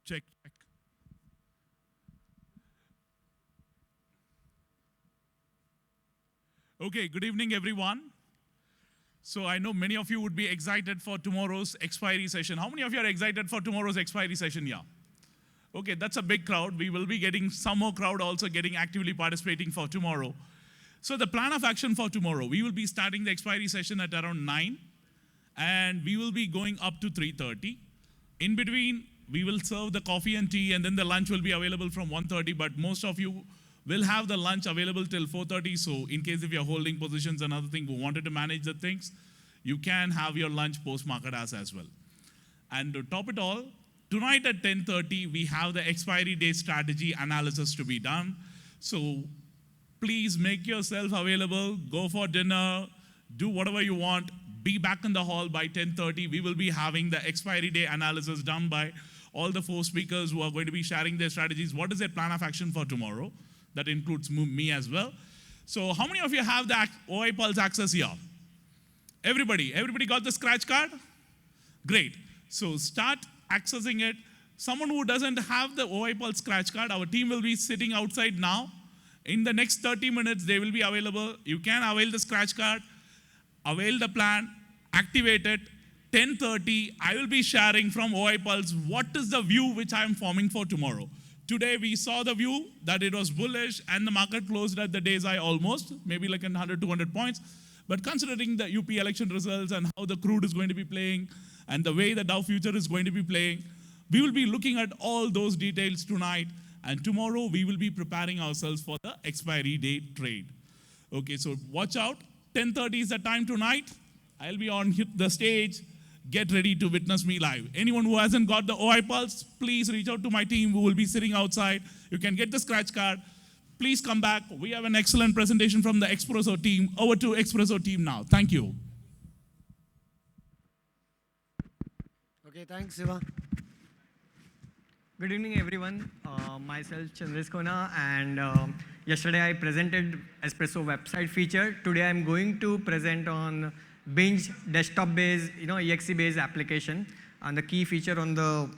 Check, check. Okay, good evening, everyone. So I know many of you would be excited for tomorrow's expiry session. How many of you are excited for tomorrow's expiry session? Yeah. Okay, that's a big crowd. We will be getting some more crowd also getting actively participating for tomorrow. So the plan of action for tomorrow, we will be starting the expiry session at around 9 and we will be going up to 3:30. In between, we will serve the coffee and tea and then the lunch will be available from 1:30, but most of you will have the lunch available till 4:30. So in case if you're holding positions and other thing, who wanted to manage the things, you can have your lunch post-market as well. And to top it all, tonight at 10:30, we have the expiry day strategy analysis to be done. So please make yourself available, go for dinner, do whatever you want, be back in the hall by 10:30. We will be having the expiry day analysis done by all the 4 speakers who are going to be sharing their strategies. What is their plan of action for tomorrow? That includes me as well. So how many of you have the OI Pulse access here? Everybody got the scratch card? Great. So start accessing it. Someone who doesn't have the OI Pulse scratch card, our team will be sitting outside now. In the next 30 minutes, they will be available. You can avail the scratch card, avail the plan, activate it. 10:30, I will be sharing from OI Pulse what is the view which I am forming for tomorrow. Today we saw the view that it was bullish and the market closed at the day's high almost, maybe like 100, 200 points. But considering the UP election results and how the crude is going to be playing and the way the Dow future is going to be playing, we will be looking at all those details tonight. And tomorrow we will be preparing ourselves for the expiry date trade. Okay, so watch out. 10:30 is the time tonight. I'll be on the stage. Get ready to witness me live. Anyone who hasn't got the OI Pulse, please reach out to my team who will be sitting outside. You can get the scratch card. Please come back. We have an excellent presentation from the Espresso team. Over to Espresso team now. Thank you. Okay, thanks, Siva. Good evening, everyone. Myself, Chandresh Kona, and yesterday I presented Espresso website feature. Today I'm going to present on Binge desktop-based, EXE-based application, and the key feature on the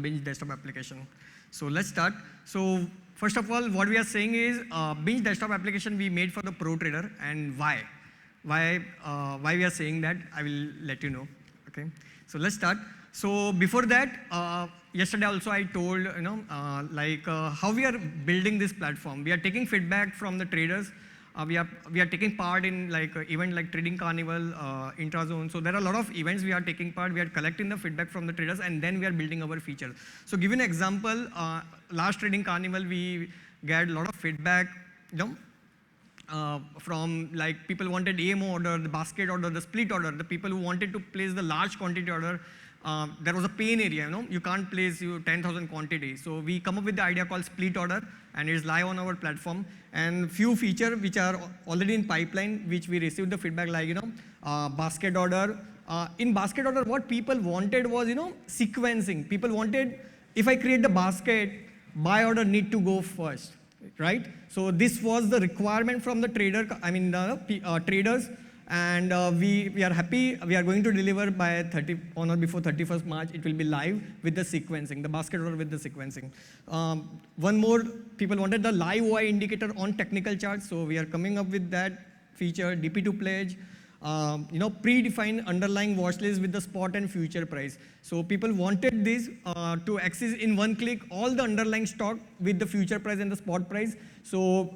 Binge desktop application. So let's start. So first of all, what we are saying is Binge desktop application we made for the pro trader, and why we are saying that I will let you know. Okay. So let's start. So before that, yesterday also I told how we are building this platform. We are taking feedback from the traders. We are taking part in event like Trading Carnival, Intrazone. So there are a lot of events we are taking part. We are collecting the feedback from the traders, and then we are building our features. So give an example. Last Trading Carnival, we get a lot of feedback. From people wanted AMO order, the basket order, the split order. The people who wanted to place the large quantity order. There was a pain area, you can't place 10,000 quantity. So we come up with the idea called split order, and it's live on our platform. And few features which are already in pipeline, which we received the feedback basket order. In basket order, what people wanted was, sequencing. People wanted, if I create the basket, buy order need to go first, right? So this was the requirement from the traders. And we are happy. We are going to deliver by on or before 31st March. It will be live with the sequencing, the basket order with the sequencing. One more, people wanted the live OI indicator on technical charts. So we are coming up with that feature, DP2 pledge, predefined underlying watch list with the spot and future price. So people wanted this to access in one click all the underlying stock with the future price and the spot price. So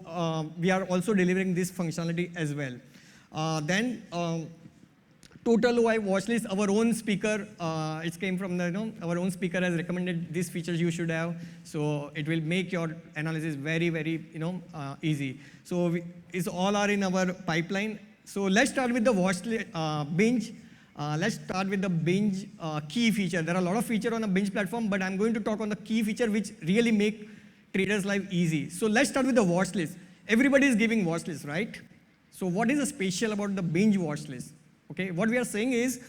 we are also delivering this functionality as well. Then total OI watch list, our own speaker, it came from our own speaker has recommended these features you should have. So it will make your analysis very, very, easy. So it's all are in our pipeline. So let's start with the watch list, Binge. Let's start with the Binge key feature. There are a lot of features on the Binge platform, but I'm going to talk on the key feature which really make traders' life easy. So let's start with the watch list. Everybody is giving watch list, right? So what is special about the Binge watch list? Okay, what we are saying is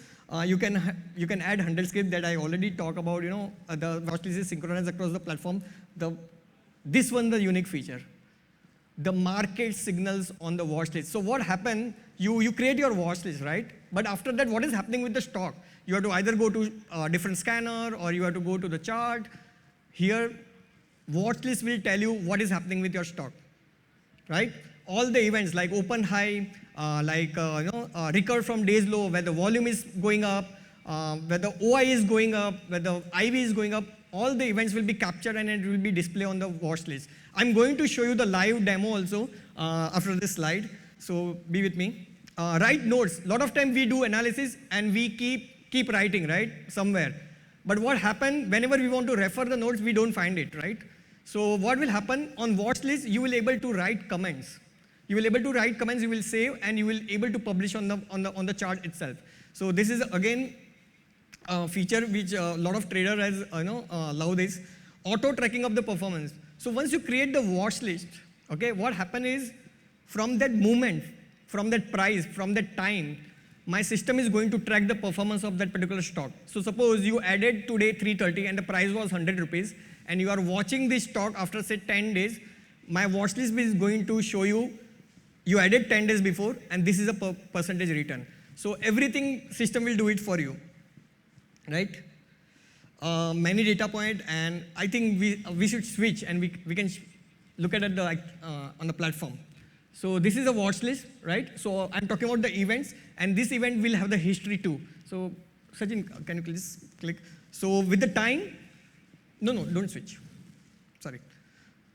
you can add 100 script that I already talked about. The watch list is synchronized across the platform. This one the unique feature. The market signals on the watch list. So what happened? You create your watch list, right? But after that, what is happening with the stock? You have to either go to a different scanner or you have to go to the chart. Here, watch list will tell you what is happening with your stock, right? All the events like open high, recover from days low, where the volume is going up, where the OI is going up, where the IV is going up, all the events will be captured and it will be displayed on the watch list. I'm going to show you the live demo also after this slide, so be with me. Write notes. A lot of time we do analysis and we keep writing, right, somewhere. But what happens whenever we want to refer the notes, we don't find it, right? So what will happen on watch list, you will able to write comments. You will able to write comments, you will save, and you will able to publish on the chart itself. So this is again a feature which a lot of traders has love this auto tracking of the performance. So once you create the watch list, okay, what happen is from that moment, from that price, from that time, my system is going to track the performance of that particular stock. So suppose you added today 330 and the price was 100 rupees, and you are watching this stock after say 10 days, my watch list is going to show you added 10 days before, and this is a percentage return. So everything system will do it for you, right? Many data point, and I think we should switch and we can look at it on the platform. So this is a watch list, right? So I'm talking about the events, and this event will have the history too. So Sachin, can you please click? So with the time, no, don't switch. Sorry.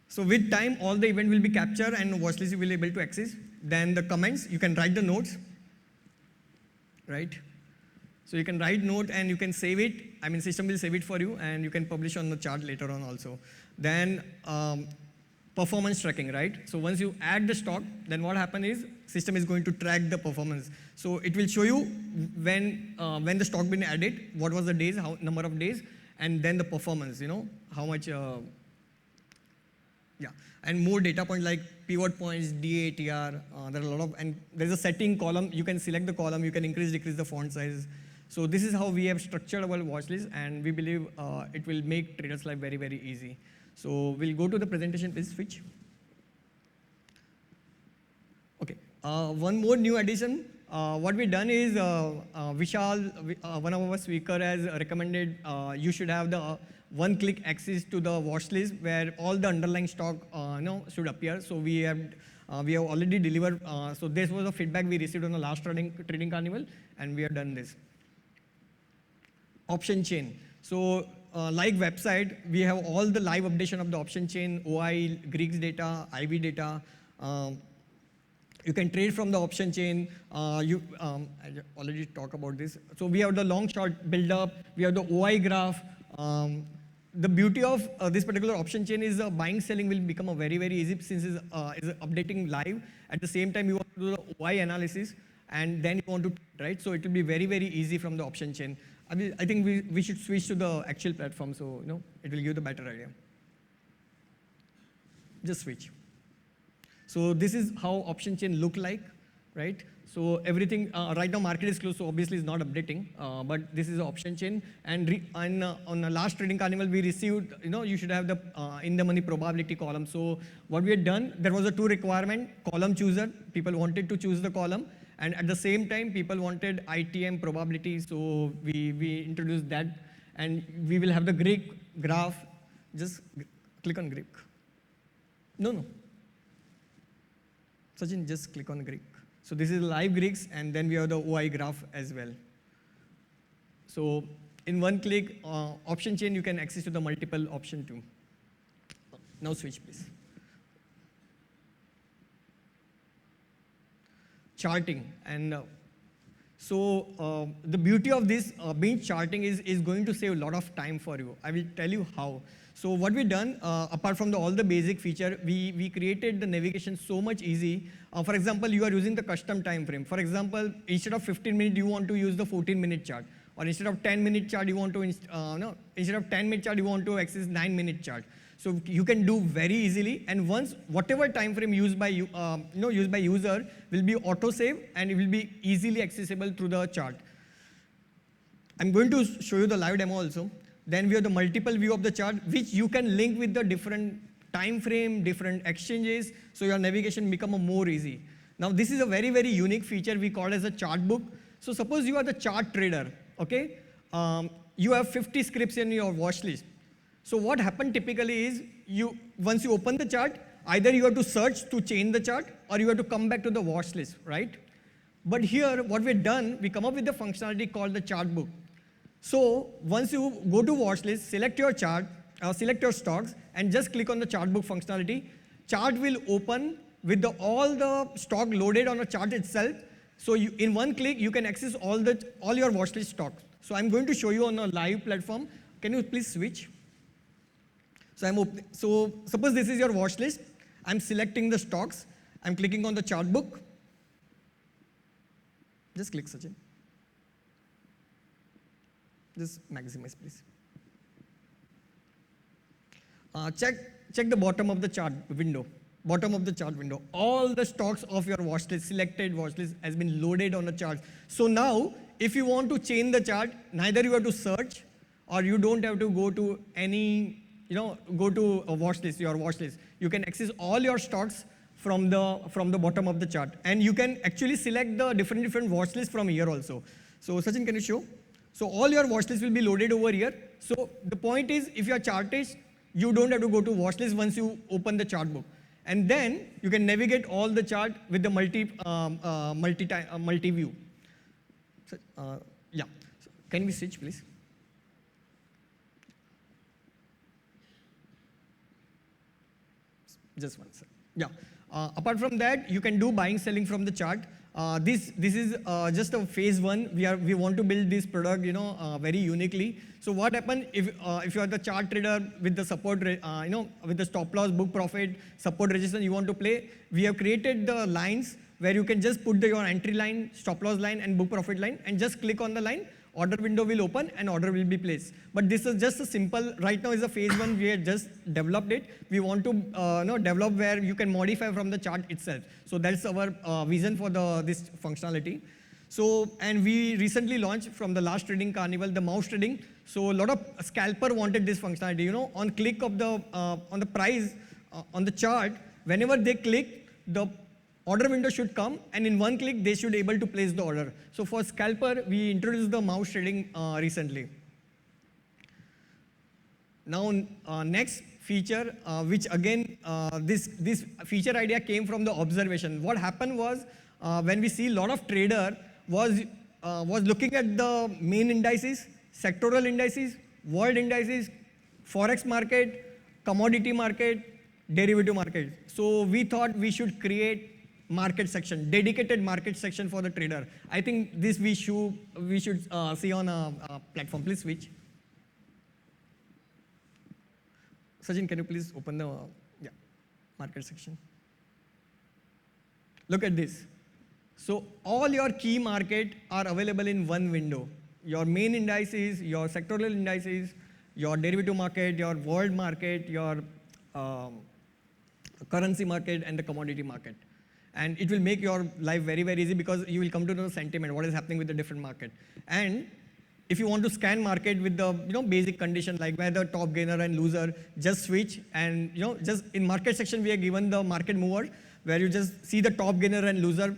So with time, all the event will be captured and watch list you will be able to access. Then the comments, you can write the notes, right? So you can write note and you can save it. I mean, system will save it for you, and you can publish on the chart later on also. Then performance tracking, right? So once you add the stock, then what happens is system is going to track the performance. So it will show you when the stock been added, what was the days, number of days, and then the performance, how much, and more data points like pivot points, DATR, there are a lot of, and there's a setting column, you can select the column, you can increase, decrease the font size. So this is how we have structured our watch list, and we believe it will make traders' life very, very easy. So we'll go to the presentation, please switch. Okay, one more new addition. What we've done is, Vishal, one of our speakers has recommended you should have the one-click access to the watch list where all the underlying stock should appear. So we have already delivered. So this was the feedback we received on the last trading Carnival, and we have done this. Option chain. So like website, we have all the live updation of the option chain, OI, Greeks data, IV data. You can trade from the option chain. I already talked about this. So we have the long short build up. We have the OI graph. The beauty of this particular option chain is buying, selling will become a very, very easy since it's updating live. At the same time, you want to do the OI analysis, and then you want to trade, right? So it will be very, very easy from the option chain. I think we should switch to the actual platform, so it will give the better idea. Just switch. So this is how option chain look like, right? So everything, right now market is closed, so obviously it's not updating, but this is the option chain. And on the last trading Carnival, we received, you should have the in the money probability column. So what we had done, there was a two requirement, column chooser, people wanted to choose the column, and at the same time, people wanted ITM probability, so we introduced that, and we will have the Greek graph. Just click on Greek. No. Sachin, just click on Greek. So this is live Greeks, and then we have the OI graph as well. So in one click, option chain, you can access to the multiple option too. Now switch, please. Charting, and so the beauty of this Binge charting is going to save a lot of time for you. I will tell you how. So what we've done, apart from all the basic feature, we created the navigation so much easy. For example, you are using the custom time frame. For example, instead of 15 minutes, you want to use the 14-minute chart. Or instead of 10-minute chart, you want to, instead of 10-minute chart, you want to access 9-minute chart. So you can do very easily, and once whatever time frame used by used by user will be auto save, and it will be easily accessible through the chart. I'm going to show you the live demo also. Then we have the multiple view of the chart, which you can link with the different time frame, different exchanges, so your navigation become more easy. Now this is a very, very unique feature we call as a chart book. So suppose you are the chart trader, okay, you have 50 scripts in your watch list. So what happened typically is, once you open the chart, either you have to search to change the chart, or you have to come back to the watch list, right? But here, what we've done, we come up with a functionality called the chart book. So once you go to watch list, select your chart, select your stocks, and just click on the chart book functionality. Chart will open with all the stock loaded on a chart itself. So in one click, you can access all your watch list stocks. So I'm going to show you on a live platform. Can you please switch? So suppose this is your watch list. I'm selecting the stocks. I'm clicking on the chart book. Just click, Sachin. Just maximize, please. Check the bottom of the chart window. Bottom of the chart window. All the stocks of your watch list, selected watch list, has been loaded on the chart. So now, if you want to change the chart, neither you have to search, or you don't have to go to any, go to a watch list, your watch list. You can access all your stocks from the bottom of the chart, and you can actually select the different watch lists from here also. So Sachin, can you show? So all your watch lists will be loaded over here. So the point is, if you are chartist, you don't have to go to watch list once you open the chart book, and then you can navigate all the chart with the multi view. So, yeah. So can we switch, please? Just one second. Yeah. Apart from that, you can do buying, selling from the chart. This is just a phase one. We want to build this product, very uniquely. So what happens if you are the chart trader with the support, with the stop loss, book profit, support resistance you want to play? We have created the lines where you can just put your entry line, stop loss line, and book profit line, and just click on the line. Order window will open and order will be placed. But this is just a simple, right now is a phase one, we have just developed it. We want to develop where you can modify from the chart itself. So that's our vision for this functionality. So, and we recently launched from the last trading Carnival, the mouse trading. So a lot of scalper wanted this functionality, on click of on the price, on the chart, whenever they click, the order window should come, and in one click, they should be able to place the order. So for scalper, we introduced the mouse trading recently. Now, next feature, which again, this feature idea came from the observation. What happened was, when we see a lot of trader was looking at the main indices, sectoral indices, world indices, forex market, commodity market, derivative market. So we thought we should create market section, dedicated market section for the trader. I think this we should see on a platform. Please switch. Sachin, can you please open the market section? Look at this. So all your key market are available in one window. Your main indices, your sectoral indices, your derivative market, your world market, your currency market, and the commodity market. And it will make your life very, very easy, because you will come to know the sentiment, what is happening with the different market. And if you want to scan market with the basic condition like whether top gainer and loser, just switch, and just in market section we are given the market mover where you just see the top gainer and loser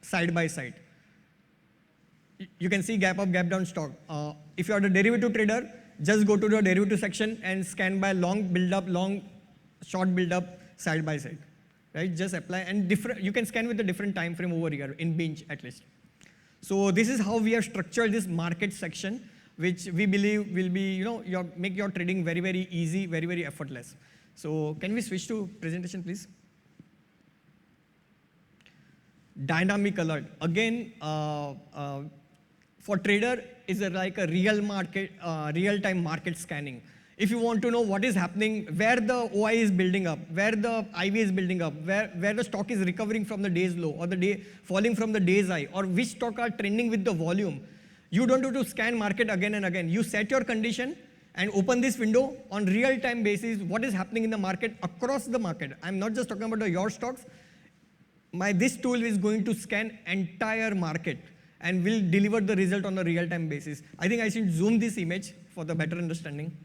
side by side. You can see gap up, gap down stock. If you are the derivative trader, just go to the derivative section and scan by long build up, long short build up, side by side. Right? Just apply, and you can scan with a different time frame over here in Binge at least. So this is how we have structured this market section, which we believe will be, make your trading very, very easy, very, very effortless. So can we switch to presentation, please? Dynamic alert. Again, for trader, is like a real-time market scanning. If you want to know what is happening, where the OI is building up, where the IV is building up, where the stock is recovering from the day's low, or falling from the day's high, or which stock are trending with the volume, you don't have to scan market again and again. You set your condition and open this window on real-time basis, what is happening in the market, across the market. I'm not just talking about your stocks. This tool is going to scan entire market and will deliver the result on a real-time basis. I think I should zoom this image for the better understanding.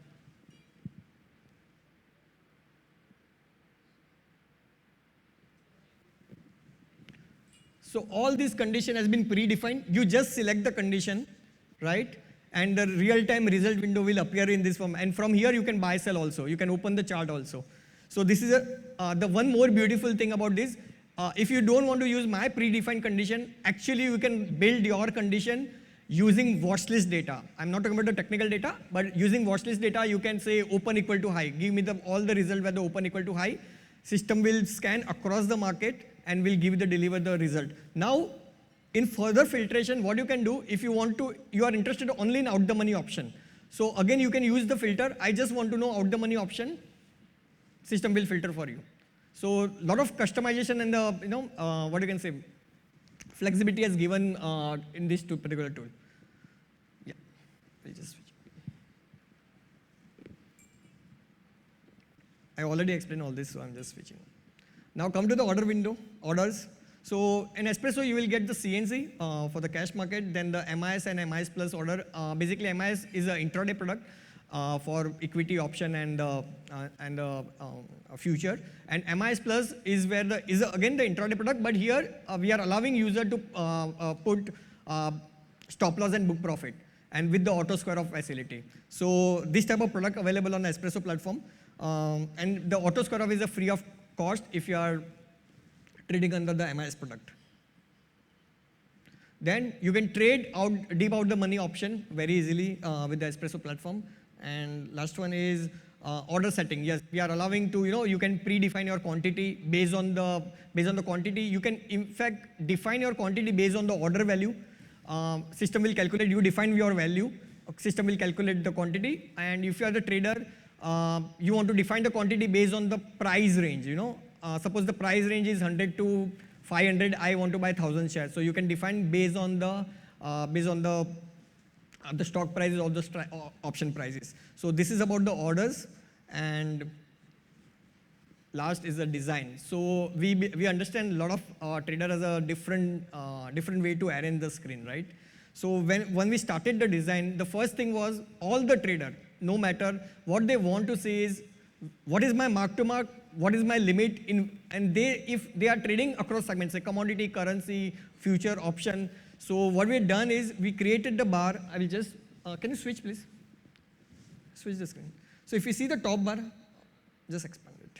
So all this condition has been predefined. You just select the condition, right? And the real-time result window will appear in this form. And from here, you can buy, sell also. You can open the chart also. So this is the one more beautiful thing about this. If you don't want to use my predefined condition, actually you can build your condition using watchlist data. I'm not talking about the technical data, but using watchlist data, you can say open equal to high. Give me all the result where the open equal to high. System will scan across the market and will deliver the result. Now, in further filtration, what you can do, if you want to, you are interested only in out the money option. So again, you can use the filter. I just want to know out the money option. System will filter for you. So a lot of customization and the, what you can say, flexibility is given in this particular tool. Yeah, we'll just switch. I already explained all this, so I'm just switching. Now come to the order window, orders. So in Espresso, you will get the CNC for the cash market, then the MIS and MIS plus order. Basically, MIS is an intraday product for equity option and future. And MIS plus is where again the intraday product, but here we are allowing user to put stop loss and book profit, and with the auto square off facility. So this type of product available on the Espresso platform, and the auto square off is a free of cost if you are trading under the MIS product. Then you can trade out, deep out the money option very easily with the Espresso platform. And last one is order setting. Yes, we are allowing to, you can predefine your quantity based on the quantity. You can in fact define your quantity based on the order value. System will calculate, you define your value, system will calculate the quantity. And if you are the trader, you want to define the quantity based on the price range, suppose the price range is 100 to 500, I want to buy 1,000 shares. So you can define based on the stock prices or the option prices. So this is about the orders, and last is the design. So we understand a lot of trader has a different way to arrange the screen, right? So when we started the design, the first thing was all the trader, no matter what they want to say is, what is my mark to mark, what is my limit in, and if they are trading across segments, like commodity, currency, future, option. So what we have done is we created the bar. I will just, can you switch please? Switch the screen. So if you see the top bar, just expand it.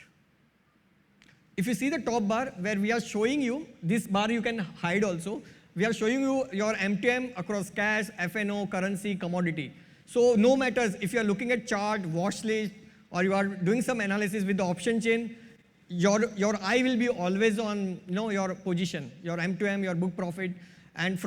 If you see the top bar where we are showing you, this bar you can hide also. We are showing you your M2M across cash, FNO, currency, commodity. So no matters if you are looking at chart, watch list, or you are doing some analysis with the option chain, your eye will be always on your position, your M2M, your book profit. And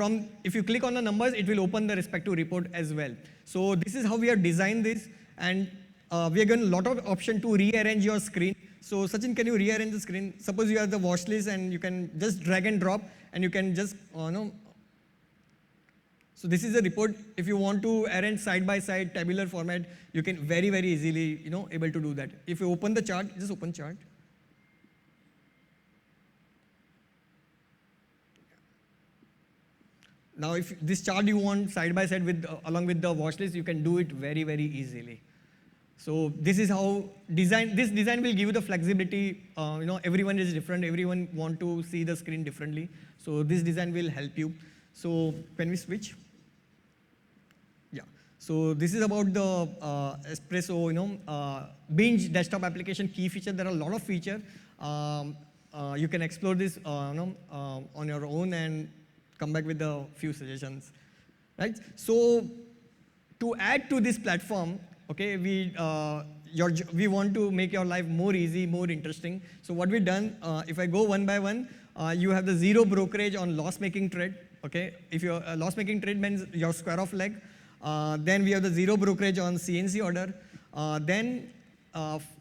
if you click on the numbers, it will open the respective report as well. So this is how we have designed this. And we are given a lot of option to rearrange your screen. So Sachin, can you rearrange the screen? Suppose you have the watch list and you can just drag and drop and you can just, So this is a report. If you want to arrange side by side tabular format, you can very, very easily, able to do that. If you open the chart, just open chart. Now, if this chart you want side by side along with the watch list, you can do it very, very easily. So this is how this design will give you the flexibility. Everyone is different. Everyone want to see the screen differently. So this design will help you. So can we switch? Yeah. So this is about the Espresso, Binge desktop application key feature. There are a lot of features. You can explore this, on your own and come back with a few suggestions, right? So to add to this platform, okay, we want to make your life more easy, more interesting. So what we've done, if I go one by one, you have the zero brokerage on loss-making trade, okay? If your loss-making trade means your square off leg, then we have the zero brokerage on CNC order, then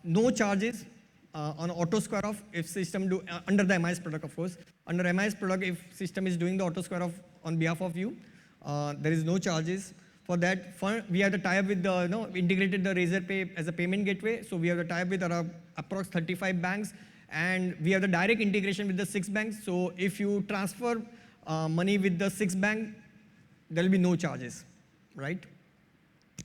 no charges on auto square off if system do, under the MIS product, of course. Under MIS product, if system is doing the auto square off on behalf of you, there is no charges. For that, we have the tie-up with the, integrated the Razorpay as a payment gateway. So we have the tie-up with around approx 35 banks, and we have the direct integration with the 6 banks. So if you transfer money with the 6 bank, there will be no charges, right?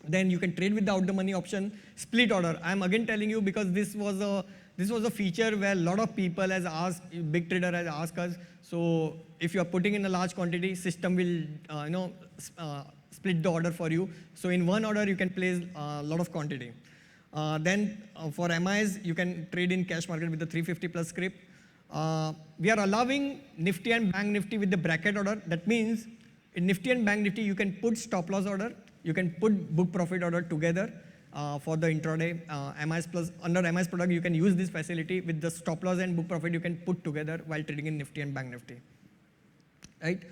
Then you can trade without the money option. Split order. I'm again telling you because this was a feature where a lot of people has asked, big trader has asked us. So if you are putting in a large quantity, system will, split the order for you. So in one order, you can place a lot of quantity. Then for MIs, you can trade in cash market with the 350 plus script. We are allowing Nifty and Bank Nifty with the bracket order. That means in Nifty and Bank Nifty, you can put stop loss order, you can put book profit order together for the intraday. MIs plus, under MIs product, you can use this facility with the stop loss and book profit you can put together while trading in Nifty and Bank Nifty. Right?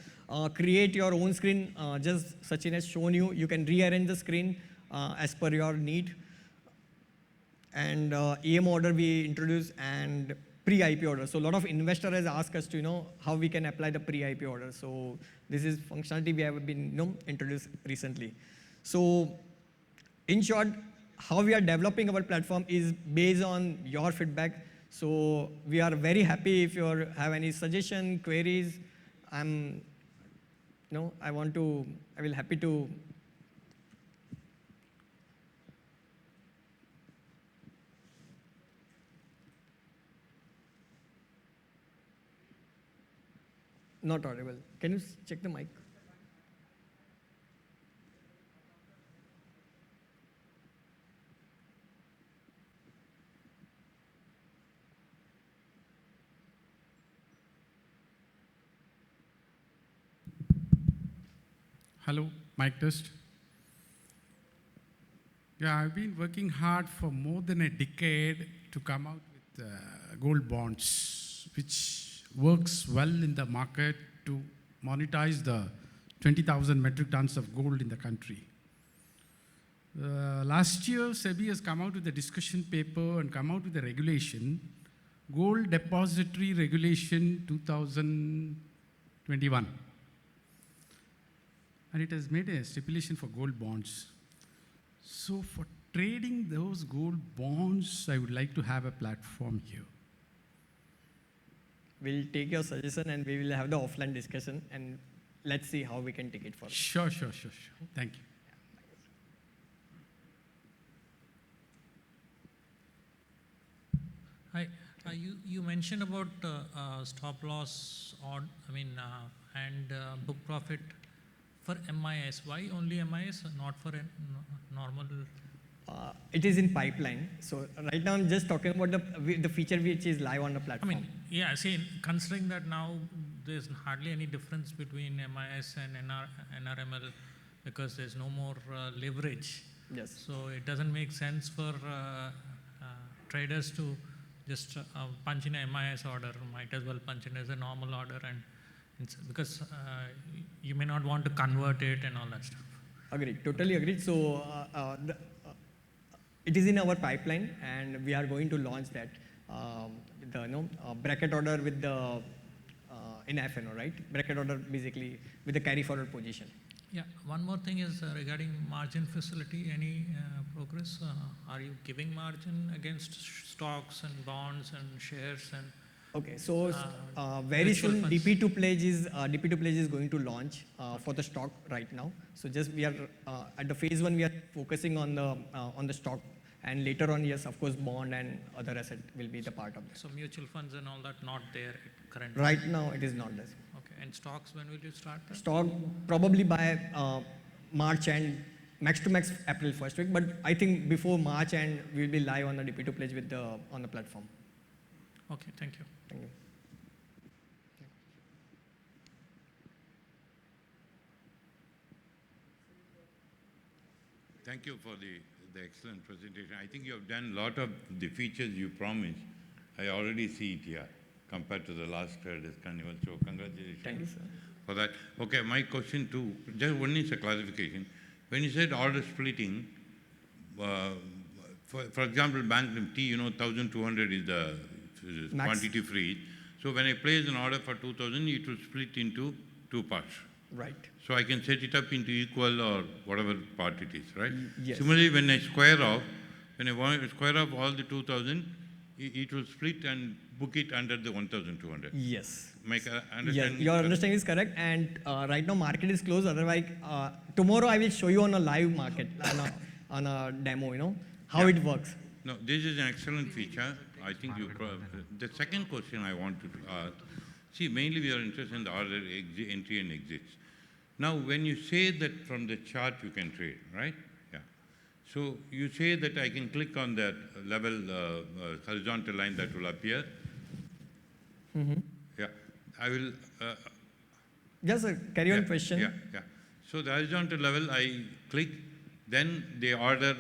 Create your own screen, just Sachin has shown you. You can rearrange the screen as per your need. And EM order we introduce and pre-IP order. So a lot of investor has asked us to know how we can apply the pre-IP order. So this is functionality we have been introduced recently. So in short, how we are developing our platform is based on your feedback. So we are very happy if you have any suggestion, queries. I will happy to. Not audible. Can you check the mic? Hello, mic test. Yeah, I've been working hard for more than a decade to come out with gold bonds, which works well in the market to monetize the 20,000 metric tons of gold in the country. Last year, SEBI has come out with a discussion paper and come out with a regulation, Gold Depository Regulation 2021. And it has made a stipulation for gold bonds. So for trading those gold bonds, I would like to have a platform here. We'll take your suggestion and we will have the offline discussion and let's see how we can take it forward. Sure. Thank you. Hi. You mentioned about stop loss and book profit for MIS. Why only MIS, not for normal? It is in pipeline. So right now I'm just talking about the feature which is live on the platform. Considering that now there's hardly any difference between MIS and NRML because there's no more leverage. Yes. So it doesn't make sense for traders to just punch in a MIS order. Might as well punch in as a normal order, and because you may not want to convert it and all that stuff. Agreed. Totally agreed. So it is in our pipeline, and we are going to launch that. Bracket order with the in FNO, right? Bracket order basically with the carry forward position. Yeah. One more thing is regarding margin facility. Any progress? Are you giving margin against stocks and bonds and shares and? Okay, so very soon DP2 pledge is going to launch for the stock right now. So just we are at the phase 1 we are focusing on the stock, and later on, yes, of course, bond and other asset will be the part of it. So mutual funds and all that not there currently. Right now it is not there. Okay, and stocks, when will you start that? Stock probably by March and max to max April first week, but I think before March and we will be live on the DP2 pledge with on the platform. Okay, thank you. Thank you. Thank you for the excellent presentation. I think you have done a lot of the features you promised. I already see it here compared to the last traders Carnival. So congratulations. Thank you, sir. For that. Okay, my question too, just one is a clarification. When you said order splitting, for example, Bank Nifty, 1,200 is the quantity free. So when I place an order for 2,000, it will split into two parts. Right. So I can set it up into equal or whatever part it is, right? Yes. Similarly, when I square off, when I want to square off all the 2,000, it will split and book it under the 1,200. Yes. Understand? Yes, your understanding is correct. And right now market is closed. Otherwise, tomorrow I will show you on a live market, on a demo, how it works. No, this is an excellent feature. I think the second question I want to ask, see, mainly we are interested in the order entry and exits. Now, when you say that from the chart you can trade, right? Yeah. So you say that I can click on that level horizontal line that will appear. Yeah. I will. Yes, sir. Carry on question. Yeah. So the horizontal level, I click, then the order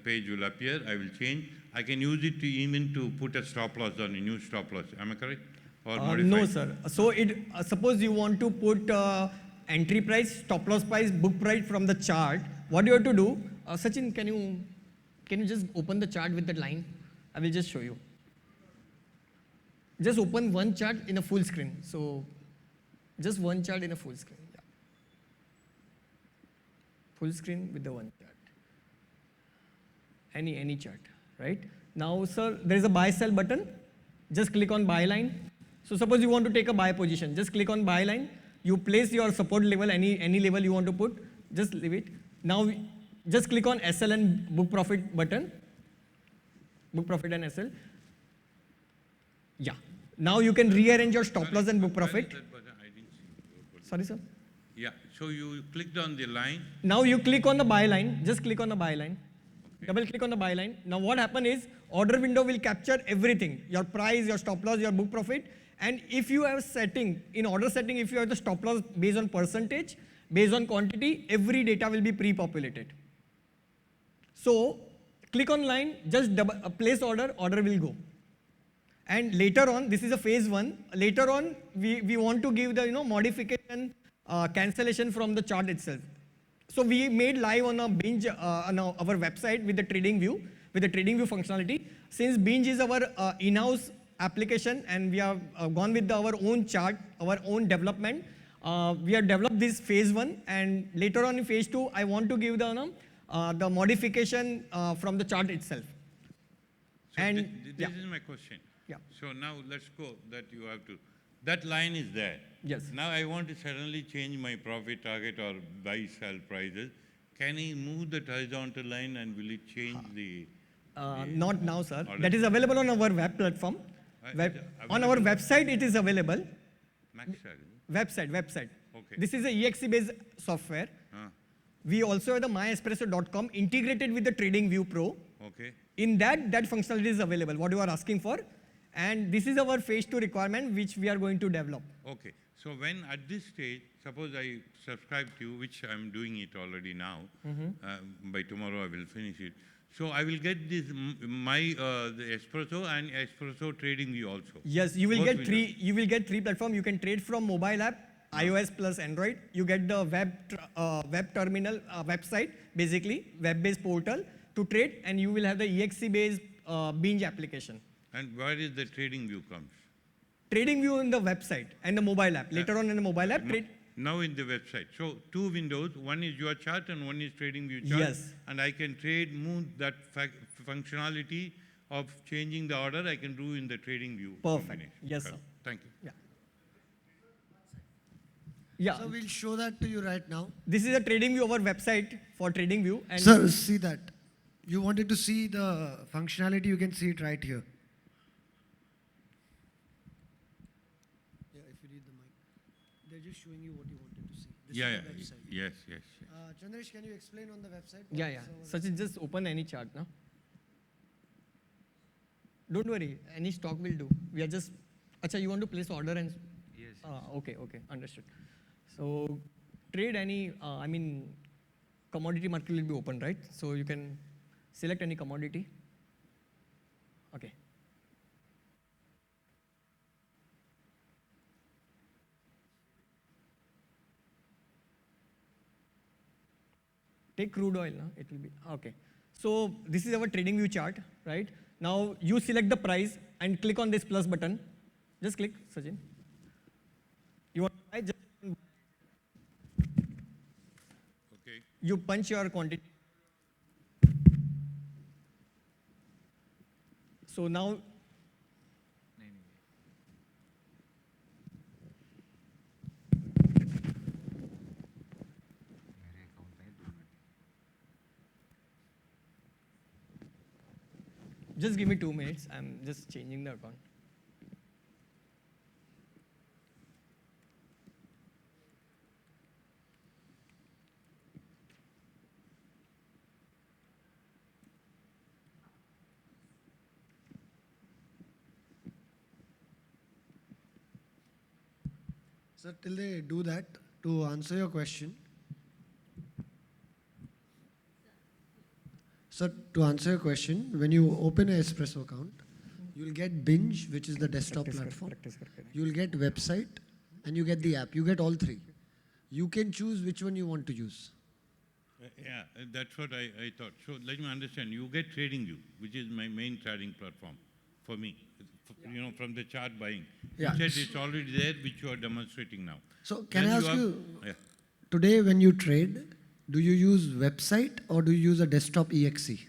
page will appear. I will change. I can use it to even to put a stop loss on a new stop loss. Am I correct? Or modify? No, sir. So it suppose you want to put entry price, stop loss price, book price from the chart. What you have to do? Sachin, can you just open the chart with that line? I will just show you. Just open one chart in a full screen. So just one chart in a full screen. Yeah. Full screen with the one chart. Any chart, right? Now, sir, there is a buy sell button. Just click on buy line. So suppose you want to take a buy position. Just click on buy line. You place your support level, any level you want to put. Just leave it. Now, just click on SL and book profit button. Book profit and SL. Yeah. Now you can rearrange your stop loss and book profit. Sorry, sir. Yeah. So you clicked on the line. Now you click on the buy line. Just click on the buy line. Okay. Double click on the buy line. Now what happen is order window will capture everything. Your price, your stop loss, your book profit. And if you have setting, in order setting, if you have the stop loss based on percentage, based on quantity, every data will be pre-populated. So click on line, just place order, order will go. And later on, this is a phase 1. Later on, we want to give the modification, cancellation from the chart itself. So we made live on a Binge on our website with the trading view, functionality. Since Binge is our in-house application and we have gone with our own chart, our own development, we have developed this phase 1, and later on in phase 2, I want to give the modification from the chart itself. So and this is my question. Yeah. So now let's go that you have to. That line is there. Yes. Now I want to suddenly change my profit target or buy sell prices. Can I move the horizontal line and will it change the not now, sir. order? That is available on our web platform. On our website, it is available. Website. Okay. This is a EXE based software. We also have the myespresso.com integrated with the TradingView Pro. Okay. In that functionality is available, what you are asking for. And this is our phase 2 requirement, which we are going to develop. Okay. So when at this stage, suppose I subscribe to you, which I'm doing it already now, by tomorrow I will finish it. So I will get this, the Espresso and Espresso TradingView also. Yes, you will Both get three. You will get 3 platforms. You can trade from mobile app, iOS plus Android. You get the web terminal website, basically web-based portal to trade, and you will have the EXE-based Binge application. And where is the TradingView comes? TradingView in the website and the mobile app. Later on in the mobile app, Now in the website. So 2 windows, one is your chart and one is TradingView chart. Yes. And I can move that functionality of changing the order, I can do in the TradingView. Perfect. Yes, sir. Thank you. Yeah. Yeah. So we'll show that to you right now. This is a TradingView, our website for TradingView. And Sir, see that. You wanted to see the functionality, you can see it right here. Yeah, if you read the mic. They're just showing you what you wanted to see. This Yeah, is the website. yes. Chandresh, can you explain on the website? yeah. Such as just open any chart, no? Don't worry, any stock will do. We are just, acha, you want to place order and? Yes. Okay, understood. So trade any, commodity market will be open, right? So you can select any commodity. Okay. Take crude oil, no? It will be, okay. So this is our TradingView chart, right? Now you select the price and click on this plus button. Just click, Sachin. You want to buy, just Okay. you punch your quantity. So now, just give me 2 minutes. I'm just changing the account. Sir, till they do that, to answer your question, sir, to answer your question, when you open an Espresso account, you'll get Binge, which is the desktop platform. You'll get website, and you get the app. You get all three. You can choose which one you want to use. Yeah, that's what I thought. So let me understand. You get TradingView, which is my main trading platform for me. You know, from the chart buying. Yeah. You said it's already there, which you are demonstrating now. So can Then I ask have- you, Yeah. today when you trade, do you use website or do you use a desktop EXE?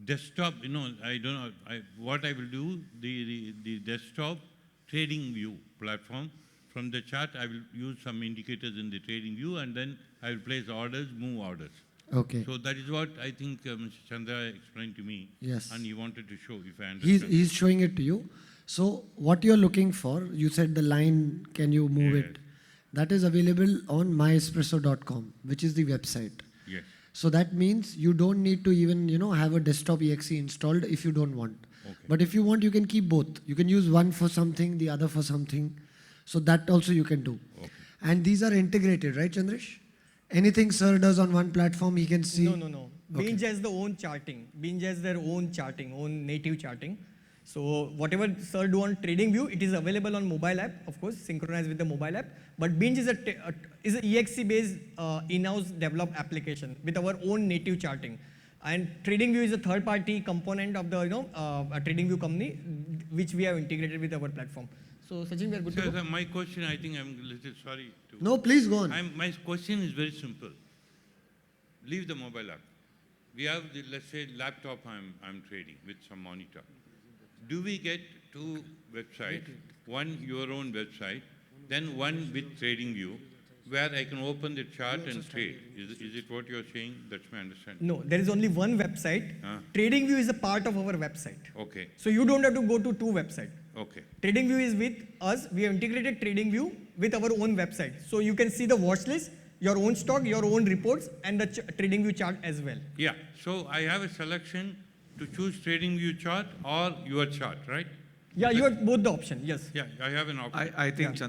Desktop, I don't know. What I will do, the desktop trading view platform, from the chart, I will use some indicators in the trading view, and then I will place orders, move orders. Okay. So that is what I think Mr. Chandra explained to me. Yes. And he wanted to show, if I He's, understand. he's showing it to you. So what you're looking for, you said the line, can you move it? Yes. That is available on myespresso.com, which is the website. Yes. So that means you don't need to even, have a desktop exe installed if you don't want. Okay. But if you want, you can keep both. You can use one for something, the other for something. So that also you can do. Okay. And these are integrated, right, Chandresh? Anything sir does on one platform, he can see. No. Binge has the own charting. Binge has their own charting, own native charting. So whatever sir do on TradingView, it is available on mobile app, of course, synchronized with the mobile app. But Binge is a EXE-based in-house developed application with our own native charting. And TradingView is a third-party component of the a TradingView company, which we have integrated with our platform. So Sachin, we are good to go. Sir, my question, I think I'm a little sorry to. No, please go on. My question is very simple. Leave the mobile app. We have the, let's say, laptop I'm trading with some monitor. Do we get two websites, one your own website, then one with TradingView, where I can open the chart and trade? Is it what you're saying? That's my understanding. No, there is only one website. TradingView is a part of our website. Okay, So you don't have to go to two websites. okay. TradingView is with us. We have integrated TradingView with our own website. So you can see the watch list, your own stock, your own reports, and the TradingView chart as well. Yeah, so I have a selection to choose TradingView chart or your chart, right? Yeah, you have both the option, yes. Yeah, I have an option. I think Yeah.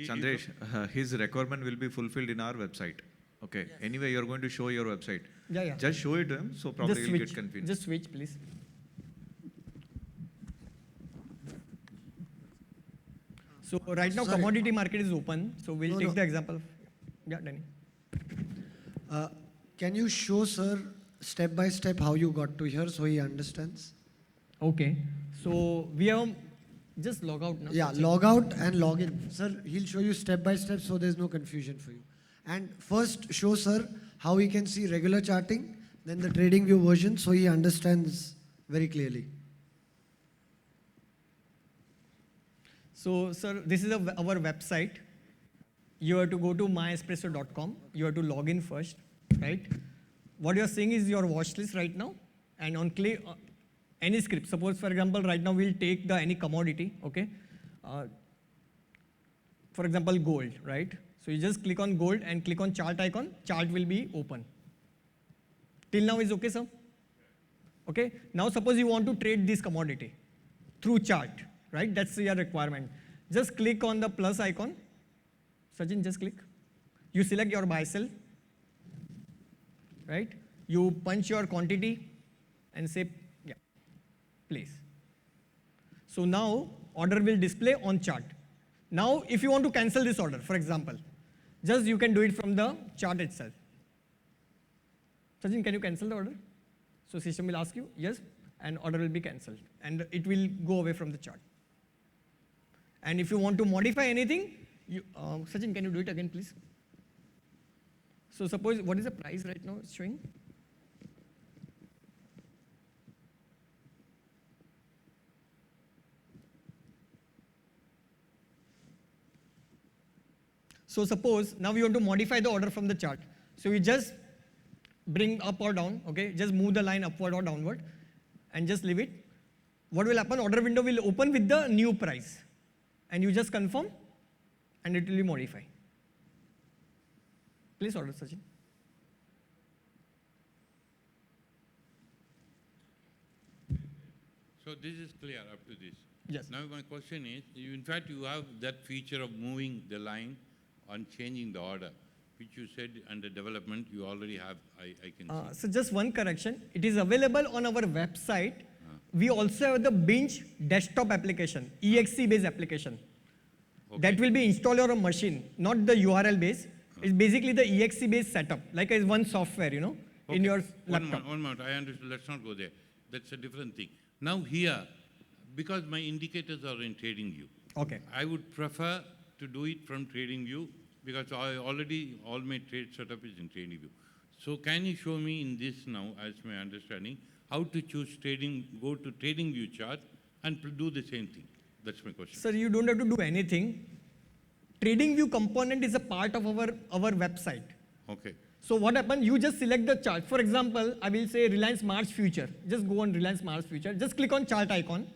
Chandresh, his requirement will be fulfilled in our website. Okay. Anyway, you're going to show your website. Yeah. Just show it to him, so probably Just he'll get switch. confused. Just switch, please. So right now Sorry. commodity market is open. So we'll No, take no. the example. Yeah, Danny. Can you show sir step by step how you got to here so he understands? Okay. So we have just log out now. Yeah, log out and log in. Sir, he'll show you step by step so there's no confusion for you. And first show sir how he can see regular charting, then the TradingView version so he understands very clearly. So, sir, this is our website. You have to go to myespresso.com. You have to log in first, right? What you are seeing is your watch list right now. And on click any script. Suppose, for example, right now we'll take any commodity, okay? For example, gold, right? So you just click on gold and click on chart icon. Chart will be open. Till now is okay, sir? Okay. Now suppose you want to trade this commodity through chart. Right? That's your requirement. Just click on the plus icon. Sachin, just click. You select your buy sell. Right? You punch your quantity and say, yeah, place. So now order will display on chart. Now if you want to cancel this order, for example, just you can do it from the chart itself. Sachin, can you cancel the order? So system will ask you, yes, and order will be cancelled. And it will go away from the chart. And if you want to modify anything, Sachin, can you do it again, please? So suppose, what is the price right now it's showing? So suppose, now we want to modify the order from the chart. So we just bring up or down, okay? Just move the line upward or downward and just leave it. What will happen? Order window will open with the new price. And you just confirm and it will be modified. Please order, Sachin. So this is clear up to this. Yes. Now my question is, in fact, you have that feature of moving the line on changing the order, which you said under development you already have, I can see. So just one correction. It is available on our website. We also have the Binge desktop application, EXE-based application. Okay. That will be installed on a machine, not the URL base. It's basically the EXE-based setup, like as one software, in Okay. your laptop. One moment, I understood, let's not go there. That's a different thing. Now here, because my indicators are in TradingView, Okay. I would prefer to do it from TradingView because all my trade setup is in TradingView. So can you show me in this now, as my understanding, how to choose go to TradingView chart and do the same thing? That's my question. Sir, you don't have to do anything. TradingView component is a part of our website. Okay. So what happens, you just select the chart. For example, I will say Reliance March Future. Just go on Reliance March Future. Just click on chart icon.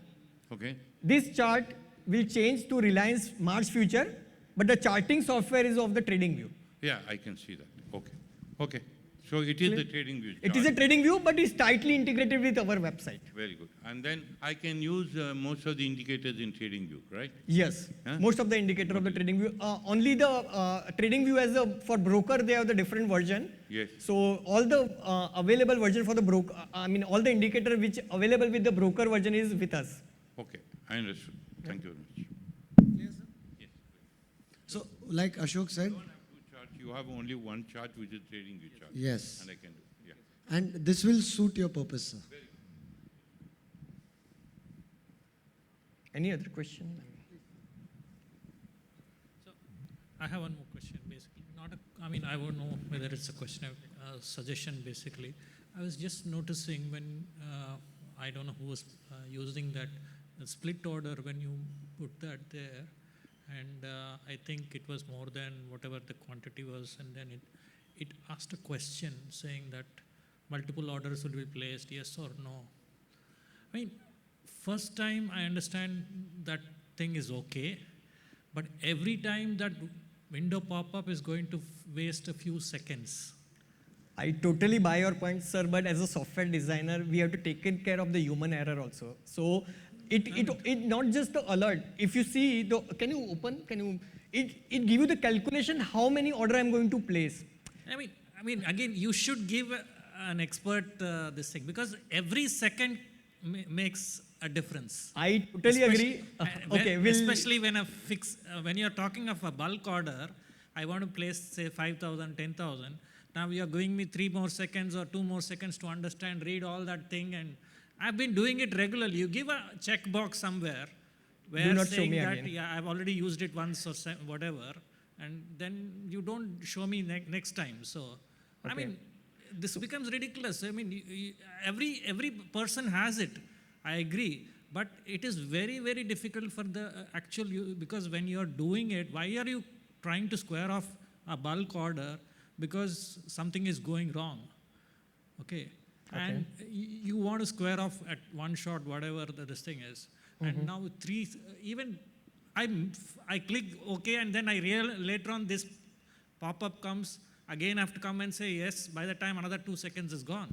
Okay. This chart will change to Reliance March Future, but the charting software is of the TradingView. Yeah, I can see that. Okay. Okay. So it is the TradingView chart. It is a TradingView, but it's tightly integrated with our website. Very good. And then I can use most of the indicators in TradingView, right? Yes, Huh? most of the indicator of the TradingView. Only the TradingView for broker, they have the different version. Yes. So all the available version for the broker, all the indicator which available with the broker version is with us. Okay. I understood. Thank you very much. So, like Ashok said, You don't have two charts. You have only one chart, which is TradingView chart. yes. And I can do. Yeah. And this will suit your purpose, sir. Any other question? So I have one more question, basically. I won't know whether it's a question or suggestion, basically. I was just noticing when, I don't know who was using that split order when you put that there, and I think it was more than whatever the quantity was, and then it asked a question saying that multiple orders will be placed, yes or no. I mean, first time I understand that thing is okay, but every time that window pop-up is going to waste a few seconds. I totally buy your point, sir, but as a software designer, we have to take care of the human error also. So it not just the alert. If you see, it give you the calculation how many order I'm going to place. I mean, again, you should give an expert this thing, because every second makes a difference. I totally agree. Okay, Especially when you're talking of a bulk order, I want to place, say, 5,000, 10,000. Now you're giving me 3 more seconds or 2 more seconds to understand, read all that thing, and I've been doing it regularly. You give a checkbox somewhere where Do not show saying me that, again. yeah, I've already used it once or whatever, and then you don't show me next time. So, I Okay. mean, this becomes ridiculous. I mean, every person has it. I agree. But it is very, very difficult for the actual, because when you're doing it, why are you trying to square off a bulk order because something is going wrong? Okay. And you want to square off at one shot, whatever this thing is. And now I click OK, and then later on this pop-up comes, again I have to come and say yes. By the time another 2 seconds is gone.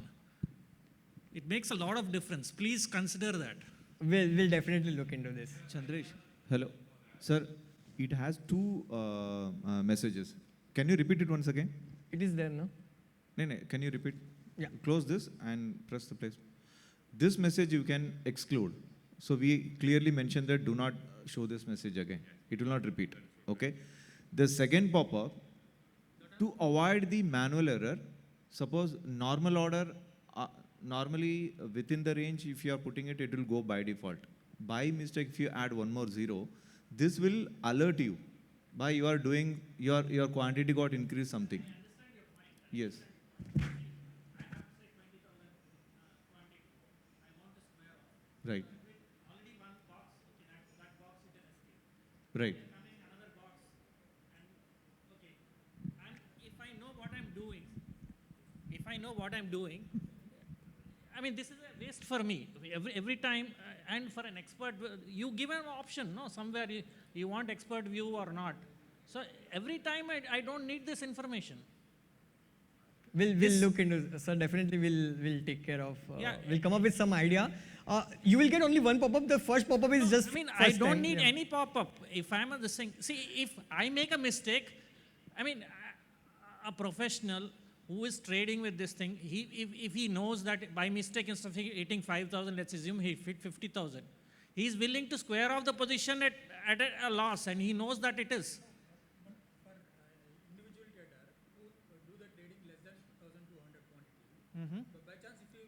It makes a lot of difference. Please consider that. We'll definitely look into this. Chandresh, hello. Sir, it has two messages. Can you repeat it once again? It is there, no? No, can you repeat? Yeah. Close this and press the place. This message you can exclude. So we clearly mentioned that do not show this message again. It will not repeat. Okay. The second pop-up, to avoid the manual error, suppose normal order, normally within the range, if you are putting it, it will go by default. By mistake, if you add one more zero, this will alert you. By you are doing, your quantity got increased something. Yes. Right. Right. And if I know what I'm doing, I mean, this is a waste for me. Every time, and for an expert, you give an option, no? Somewhere you want expert view or not. So every time I don't need this information. We'll look into, sir, definitely we'll take care of, Yeah. we'll come up with some idea. You will get only one pop-up. The first pop-up is just I first don't time, need yeah. any pop-up. If I'm on this thing, see, if I make a mistake, I mean, a professional who is trading with this thing, if he knows that by mistake instead of hitting 5,000, let's assume he hit 50,000, he is willing to square off the position at a loss, and he knows that it is. Individual trader who do the trading less than 1,200 quantity. So by chance, if you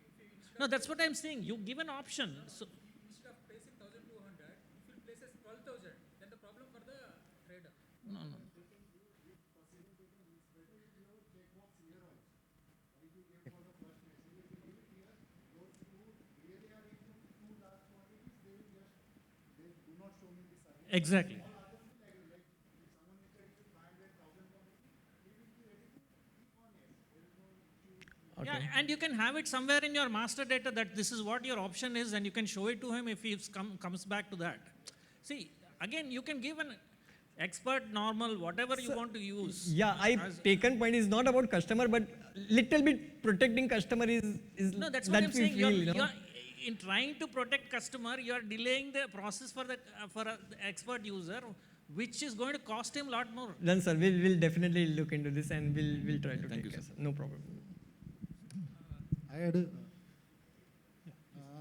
No, that's what I'm saying. You give an option. So, instead of placing 1,200, if you places 12,000, then the problem for the trader. no. Exactly. Yeah, and you can have it somewhere in your master data that this is what your option is, and you can show it to him if he comes back to that. See, again, you can give an expert, normal, whatever you want to use. Yeah, taken point is not about customer, but little bit protecting customer is No, that's that what I'm we saying. feel, you know. You're in trying to protect customer, you are delaying the process for the expert user, which is going to cost him a lot more. Done, sir. We'll definitely look into this and we'll try to take care, sir. No problem. I had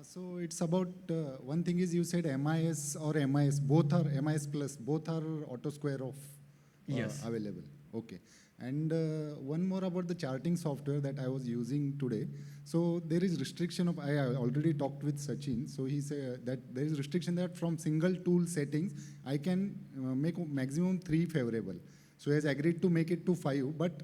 so it's about one thing is you said MIS or MIS, both are MIS plus, both are auto square of Yes. available. Okay. And one more about the charting software that I was using today. So there is restriction of, I already talked with Sachin. So he said that there is restriction that from single tool settings, I can make maximum 3 favorable. So he has agreed to make it to 5, but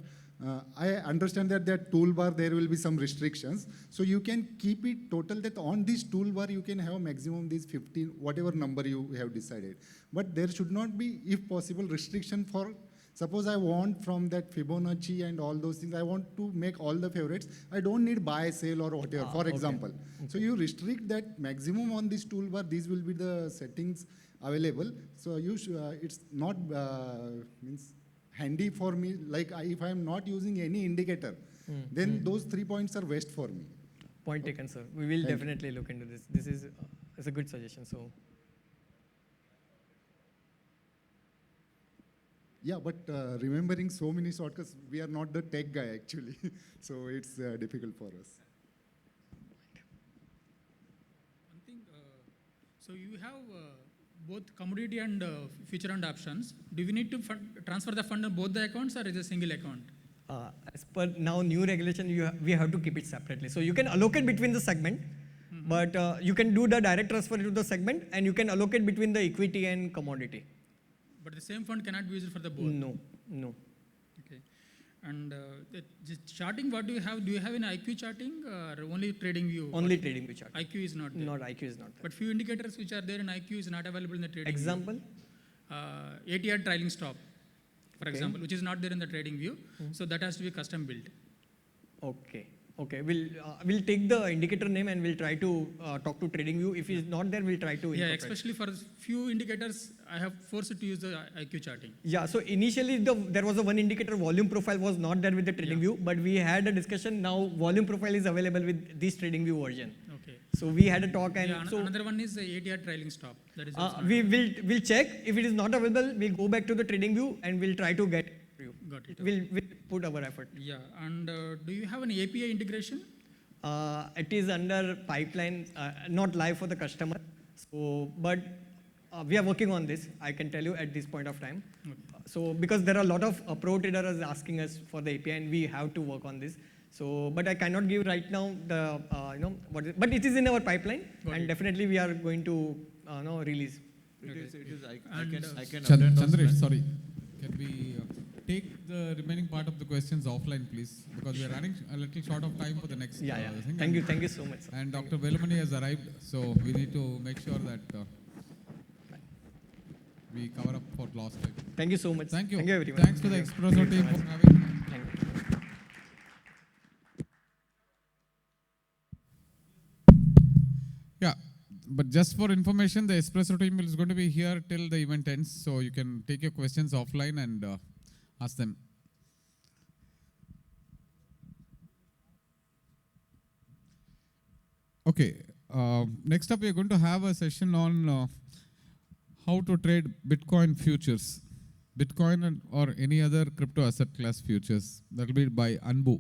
I understand that that toolbar, there will be some restrictions. So you can keep it total that on this toolbar, you can have maximum these 15, whatever number you have decided. But there should not be, if possible, restriction for, suppose I want from that Fibonacci and all those things, I want to make all the favorites. I don't need buy, sell or whatever, for example. So you restrict that maximum on this toolbar, these will be the settings available. So you it's not, means, handy for me, like if I am not using any indicator, then those 3 points are waste for me. Point taken, sir. We will definitely look into this. This is it's a good suggestion. So Yeah, but remembering so many shortcuts, we are not the tech guy actually, so it's difficult for us. One thing, so you have both commodity and future and options. Do we need to transfer the fund on both the accounts, or is it a single account? as per now new regulation, we have to keep it separately. So you can allocate between the segment, but you can do the direct transfer to the segment, and you can allocate between the equity and commodity. But the same fund cannot be used for the both. No. Okay. And the charting, what do you have? Do you have any IQ charting or only trading view? Only trading view chart. IQ is not there. Not IQ is not there. But few indicators which are there in IQ is not available in the trading Example? view. ATR trailing stop, for example, which is not there in the trading view. So that has to be custom built. Okay. We'll take the indicator name and we'll try to talk to TradingView. If it's not there, we'll try to Yeah, incorporate. especially for few indicators, I have forced to use the IQ charting. Yeah, so initially there was a one indicator volume profile was not there with the TradingView, but we had a discussion. Now volume profile is available with this TradingView version. Okay. So we had a talk, and Yeah, so another one is the ATR trailing stop. That is also not- we'll check. If it is not available, we'll go back to the TradingView and we'll try to get you. Got it. We'll put our effort. Yeah, and do you have an API integration? It is under pipeline, not live for the customer. So, but we are working on this. I can tell you at this point of time. Okay. So, because there are a lot of pro traders asking us for the API, and we have to work on this. So, but I cannot give right now the but it is in our pipeline, and definitely we are going to release. It is. I can Chan- attend those Chandresh, plans. sorry. Can we take the remaining part of the questions offline, please? Because we are running a little short of time for the next Yeah. thing. Thank you so much, sir. And Dr. Velumani has arrived, so we need to make sure that we cover up for lost time. Thank you so much. Thank you. Thank you everyone. Thanks to the Espresso team for having. Thank you. Yeah, but just for information, the Espresso team is going to be here till the event ends, so you can take your questions offline and ask them. Okay, next up we are going to have a session on how to trade Bitcoin futures. Bitcoin or any other crypto asset class futures. That will be by Anbu.